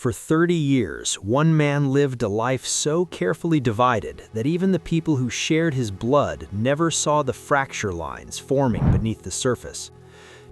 For 30 years, one man lived a life so carefully divided that even the people who shared his blood never saw the fracture lines forming beneath the surface.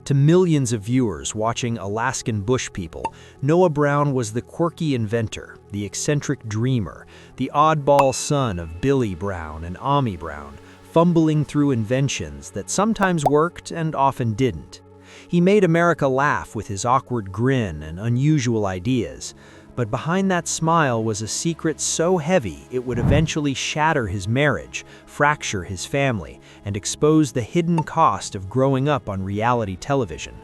To millions of viewers watching Alaskan Bush People, Noah Brown was the quirky inventor, the eccentric dreamer, the oddball son of Billy Brown and Ami Brown, fumbling through inventions that sometimes worked and often didn't. He made America laugh with his awkward grin and unusual ideas, but behind that smile was a secret so heavy it would eventually shatter his marriage, fracture his family, and expose the hidden cost of growing up on reality television.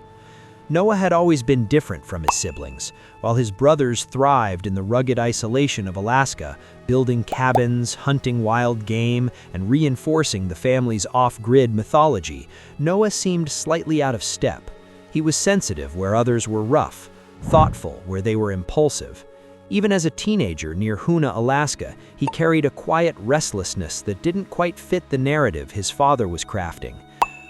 Noah had always been different from his siblings. While his brothers thrived in the rugged isolation of Alaska, building cabins, hunting wild game, and reinforcing the family's off-grid mythology, Noah seemed slightly out of step. He was sensitive where others were rough, thoughtful where they were impulsive. Even as a teenager near Hoona, Alaska, he carried a quiet restlessness that didn't quite fit the narrative his father was crafting.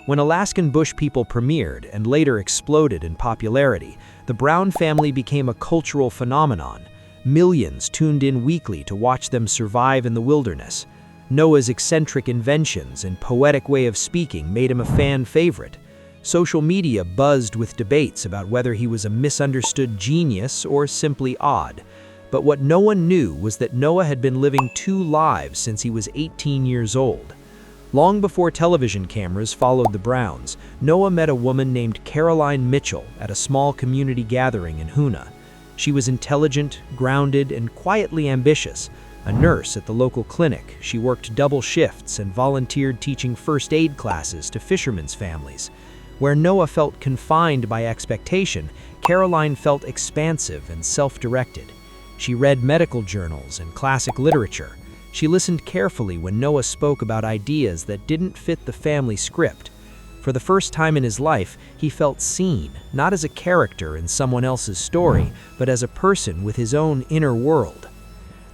When Alaskan Bush People premiered and later exploded in popularity, the Brown family became a cultural phenomenon. Millions tuned in weekly to watch them survive in the wilderness. Noah's eccentric inventions and poetic way of speaking made him a fan favorite. Social media buzzed with debates about whether he was a misunderstood genius or simply odd. But what no one knew was that Noah had been living two lives since he was 18 years old. Long before television cameras followed the Browns, Noah met a woman named Caroline Mitchell at a small community gathering in Hoona. She was intelligent, grounded, and quietly ambitious. A nurse at the local clinic, she worked double shifts and volunteered teaching first aid classes to fishermen's families. Where Noah felt confined by expectation, Caroline felt expansive and self-directed. She read medical journals and classic literature. She listened carefully when Noah spoke about ideas that didn't fit the family script. For the first time in his life, he felt seen, not as a character in someone else's story, but as a person with his own inner world.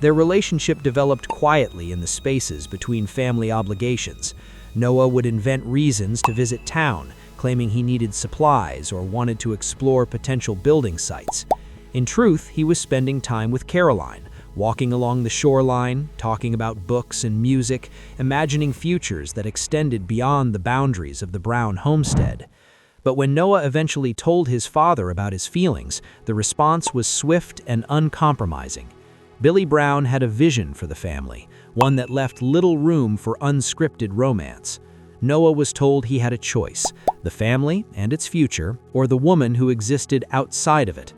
Their relationship developed quietly in the spaces between family obligations. Noah would invent reasons to visit town, claiming he needed supplies or wanted to explore potential building sites. In truth, he was spending time with Caroline, walking along the shoreline, talking about books and music, imagining futures that extended beyond the boundaries of the Brown homestead. But when Noah eventually told his father about his feelings, the response was swift and uncompromising. Billy Brown had a vision for the family, one that left little room for unscripted romance. Noah was told he had a choice: the family and its future, or the woman who existed outside of it.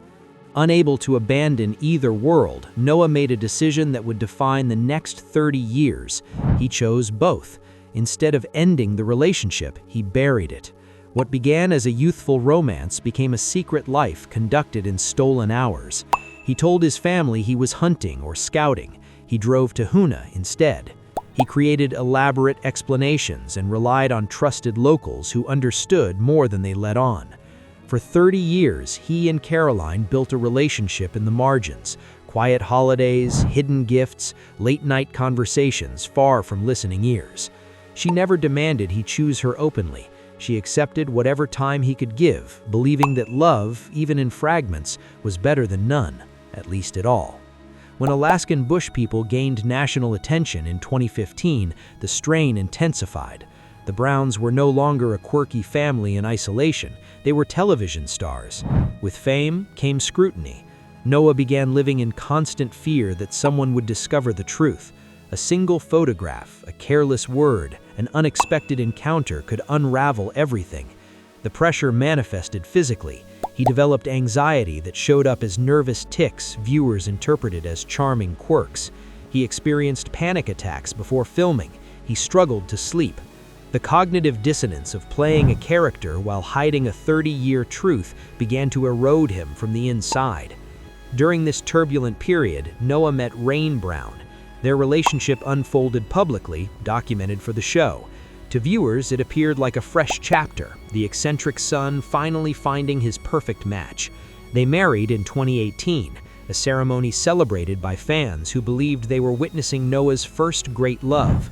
Unable to abandon either world, Noah made a decision that would define the next 30 years. He chose both. Instead of ending the relationship, he buried it. What began as a youthful romance became a secret life conducted in stolen hours. He told his family he was hunting or scouting. He drove to Hoona instead. He created elaborate explanations and relied on trusted locals who understood more than they let on. For 30 years, he and Caroline built a relationship in the margins: quiet holidays, hidden gifts, late-night conversations far from listening ears. She never demanded he choose her openly. She accepted whatever time he could give, believing that love, even in fragments, was better than none, at least at all. When Alaskan Bush People gained national attention in 2015, the strain intensified. The Browns were no longer a quirky family in isolation. They were television stars. With fame came scrutiny. Noah began living in constant fear that someone would discover the truth. A single photograph, a careless word, an unexpected encounter could unravel everything. The pressure manifested physically. He developed anxiety that showed up as nervous tics viewers interpreted as charming quirks. He experienced panic attacks before filming. He struggled to sleep. The cognitive dissonance of playing a character while hiding a 30-year truth began to erode him from the inside. During this turbulent period, Noah met Rain Brown. Their relationship unfolded publicly, documented for the show. To viewers, it appeared like a fresh chapter, the eccentric son finally finding his perfect match. They married in 2018, a ceremony celebrated by fans who believed they were witnessing Noah's first great love.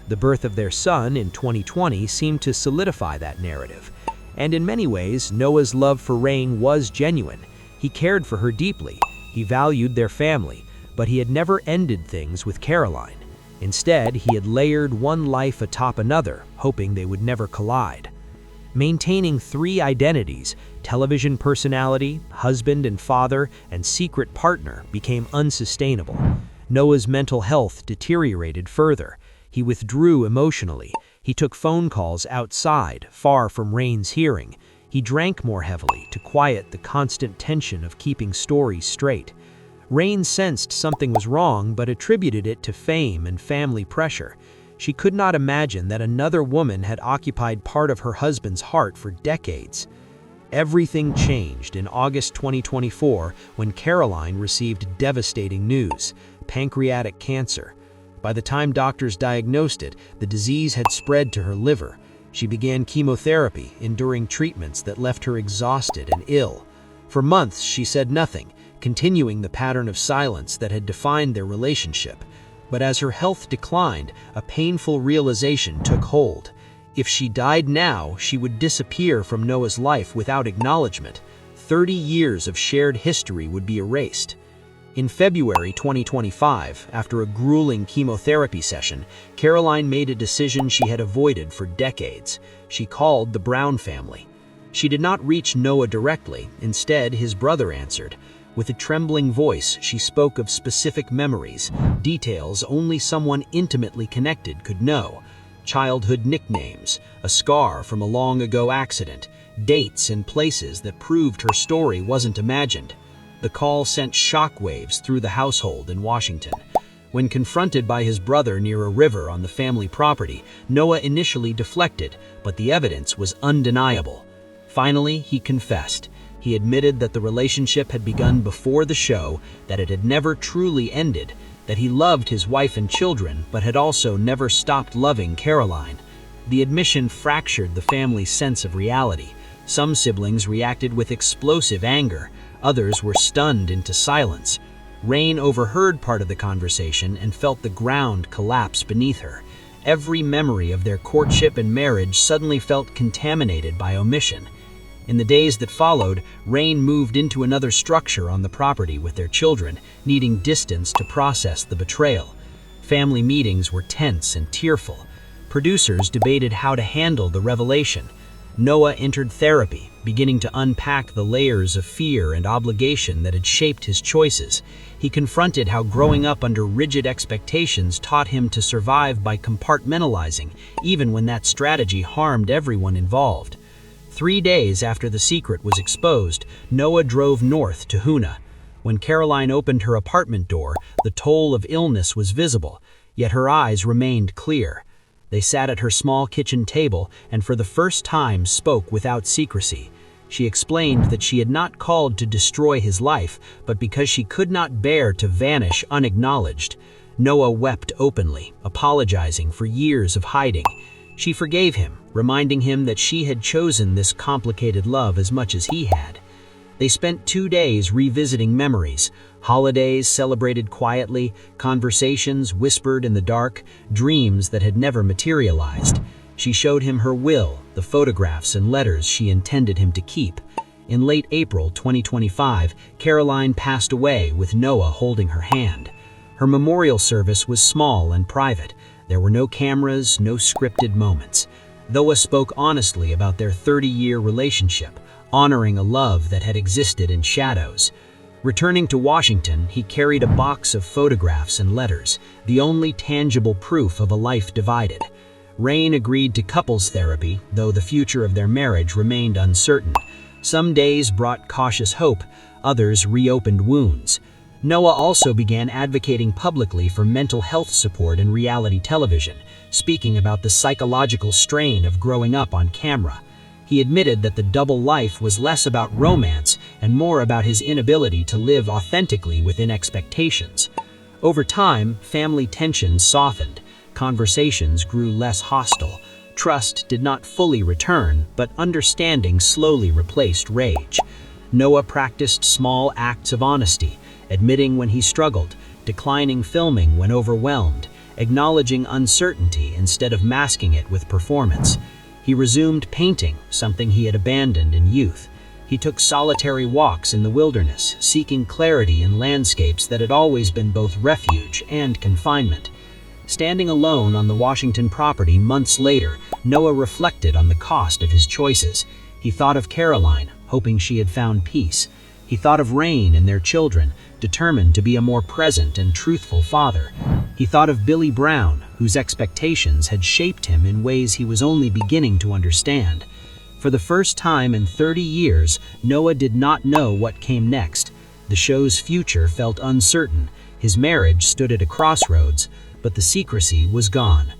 The birth of their son in 2020 seemed to solidify that narrative. And in many ways, Noah's love for Rain was genuine. He cared for her deeply. He valued their family, but he had never ended things with Caroline. Instead, he had layered one life atop another, hoping they would never collide. Maintaining three identities, television personality, husband and father, and secret partner, became unsustainable. Noah's mental health deteriorated further. He withdrew emotionally. He took phone calls outside, far from Rain's hearing. He drank more heavily to quiet the constant tension of keeping stories straight. Rain sensed something was wrong, but attributed it to fame and family pressure. She could not imagine that another woman had occupied part of her husband's heart for decades. Everything changed in August 2024 when Caroline received devastating news: pancreatic cancer. By the time doctors diagnosed it, the disease had spread to her liver. She began chemotherapy, enduring treatments that left her exhausted and ill. For months, she said nothing, continuing the pattern of silence that had defined their relationship. But as her health declined, a painful realization took hold. If she died now, she would disappear from Noah's life without acknowledgement. 30 years of shared history would be erased. In February 2025, after a grueling chemotherapy session, Caroline made a decision she had avoided for decades. She called the Brown family. She did not reach Noah directly. Instead, his brother answered. With a trembling voice, she spoke of specific memories, details only someone intimately connected could know. Childhood nicknames, a scar from a long-ago accident, dates and places that proved her story wasn't imagined. The call sent shockwaves through the household in Washington. When confronted by his brother near a river on the family property, Noah initially deflected, but the evidence was undeniable. Finally, he confessed. He admitted that the relationship had begun before the show, that it had never truly ended, that he loved his wife and children, but had also never stopped loving Caroline. The admission fractured the family's sense of reality. Some siblings reacted with explosive anger. Others were stunned into silence. Rain overheard part of the conversation and felt the ground collapse beneath her. Every memory of their courtship and marriage suddenly felt contaminated by omission. In the days that followed, Rain moved into another structure on the property with their children, needing distance to process the betrayal. Family meetings were tense and tearful. Producers debated how to handle the revelation. Noah entered therapy, beginning to unpack the layers of fear and obligation that had shaped his choices. He confronted how growing up under rigid expectations taught him to survive by compartmentalizing, even when that strategy harmed everyone involved. 3 days after the secret was exposed, Noah drove north to Hoona. When Caroline opened her apartment door, the toll of illness was visible, yet her eyes remained clear. They sat at her small kitchen table and for the first time spoke without secrecy. She explained that she had not called to destroy his life, but because she could not bear to vanish unacknowledged. Noah wept openly, apologizing for years of hiding. She forgave him, reminding him that she had chosen this complicated love as much as he had. They spent 2 days revisiting memories, holidays celebrated quietly, conversations whispered in the dark, dreams that had never materialized. She showed him her will, the photographs and letters she intended him to keep. In late April 2025, Caroline passed away with Noah holding her hand. Her memorial service was small and private. There were no cameras, no scripted moments. Noah spoke honestly about their 30-year relationship, honoring a love that had existed in shadows. Returning to Washington, he carried a box of photographs and letters, the only tangible proof of a life divided. Rain agreed to couples therapy, though the future of their marriage remained uncertain. Some days brought cautious hope, others reopened wounds. Noah also began advocating publicly for mental health support in reality television, speaking about the psychological strain of growing up on camera. He admitted that the double life was less about romance and more about his inability to live authentically within expectations. Over time, family tensions softened. Conversations grew less hostile. Trust did not fully return, but understanding slowly replaced rage. Noah practiced small acts of honesty, admitting when he struggled, declining filming when overwhelmed, acknowledging uncertainty instead of masking it with performance. He resumed painting, something he had abandoned in youth. He took solitary walks in the wilderness, seeking clarity in landscapes that had always been both refuge and confinement. Standing alone on the Washington property months later, Noah reflected on the cost of his choices. He thought of Caroline, hoping she had found peace. He thought of Rain and their children, determined to be a more present and truthful father. He thought of Billy Brown, whose expectations had shaped him in ways he was only beginning to understand. For the first time in 30 years, Noah did not know what came next. The show's future felt uncertain. His marriage stood at a crossroads, but the secrecy was gone.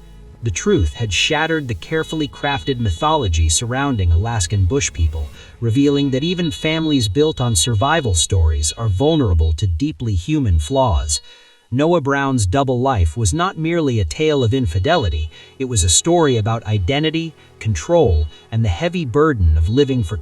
The truth had shattered the carefully crafted mythology surrounding Alaskan Bush People, revealing that even families built on survival stories are vulnerable to deeply human flaws. Noah Brown's double life was not merely a tale of infidelity, it was a story about identity, control, and the heavy burden of living for